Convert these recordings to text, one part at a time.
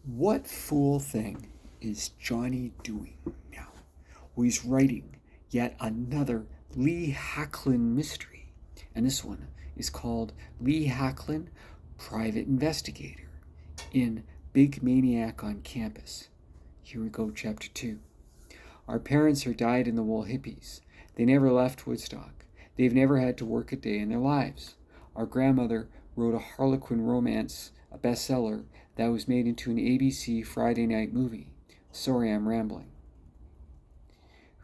What fool thing is Johnny doing now? Well, he's writing yet another Lee Hacklin mystery. And this one is called Lee Hacklin, Private Investigator in Big Maniac on Campus. Here we go, Chapter 2. Our parents are dyed-in-the-wool hippies. They never left Woodstock. They've never had to work a day in their lives. Our grandmother wrote a Harlequin romance, a bestseller, that was made into an ABC Friday night movie. Sorry, I'm rambling.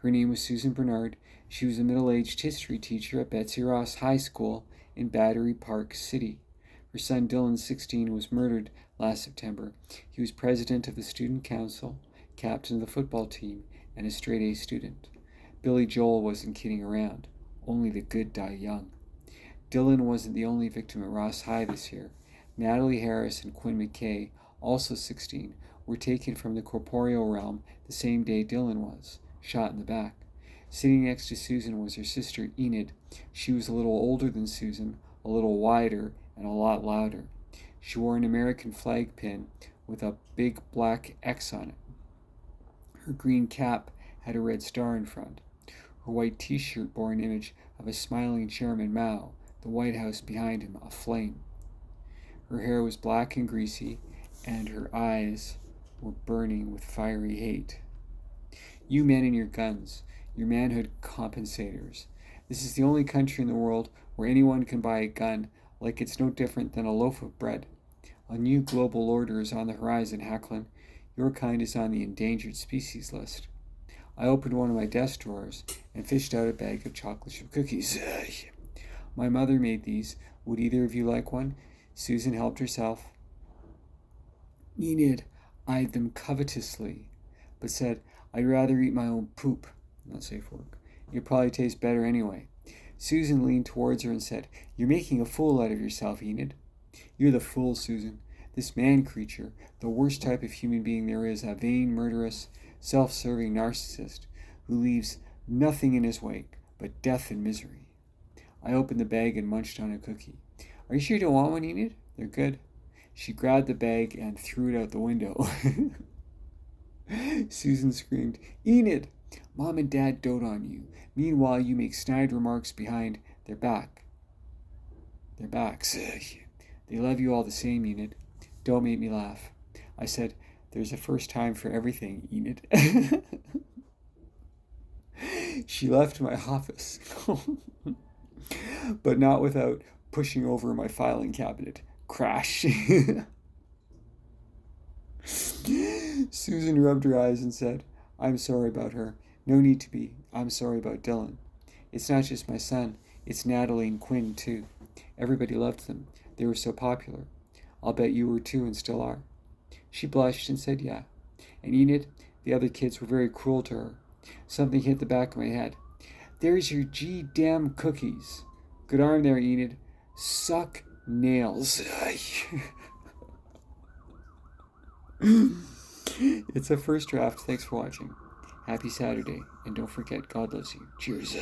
Her name was Susan Bernard. She was a middle-aged history teacher at Betsy Ross High School in Battery Park City. Her son Dylan, 16, was murdered last September. He was president of the student council, captain of the football team, and a straight-A student. Billy Joel wasn't kidding around. Only the good die young. Dylan wasn't the only victim at Ross High this year. Natalie Harris and Quinn McKay, also 16, were taken from the corporeal realm the same day Dylan was, shot in the back. Sitting next to Susan was her sister Enid. She was a little older than Susan, a little wider, and a lot louder. She wore an American flag pin with a big black X on it. Her green cap had a red star in front. Her white t-shirt bore an image of a smiling Chairman Mao, the White House behind him aflame. Her hair was black and greasy, and her eyes were burning with fiery hate. You men and your guns, your manhood compensators. This is the only country in the world where anyone can buy a gun like it's no different than a loaf of bread. A new global order is on the horizon, Hacklin. Your kind is on the endangered species list. I opened one of my desk drawers and fished out a bag of chocolate chip cookies. My mother made these. Would either of you like one? Susan helped herself. Enid eyed them covetously, but said, I'd rather eat my own poop. Not safe for work. It'd probably taste better anyway. Susan leaned towards her and said, You're making a fool out of yourself, Enid. You're the fool, Susan. This man creature, the worst type of human being there is, a vain, murderous, self-serving narcissist who leaves nothing in his wake but death and misery. I opened the bag and munched on a cookie. Are you sure you don't want one, Enid? They're good. She grabbed the bag and threw it out the window. Susan screamed, Enid! Mom and Dad dote on you. Meanwhile, you make snide remarks behind their backs. They love you all the same, Enid. Don't make me laugh. I said, There's a first time for everything, Enid. She left my office, but not without pushing over my filing cabinet. Crash. Susan rubbed her eyes and said, I'm sorry about her. No need to be. I'm sorry about Dylan. It's not just my son. It's Natalie and Quinn, too. Everybody loved them. They were so popular. I'll bet you were too and still are. She blushed and said, yeah. And Enid, the other kids were very cruel to her. Something hit the back of my head. There's your G-damn cookies. Good arm there, Enid. Suck nails. It's a first draft. Thanks for watching. Happy Saturday. And don't forget, God loves you. Cheers.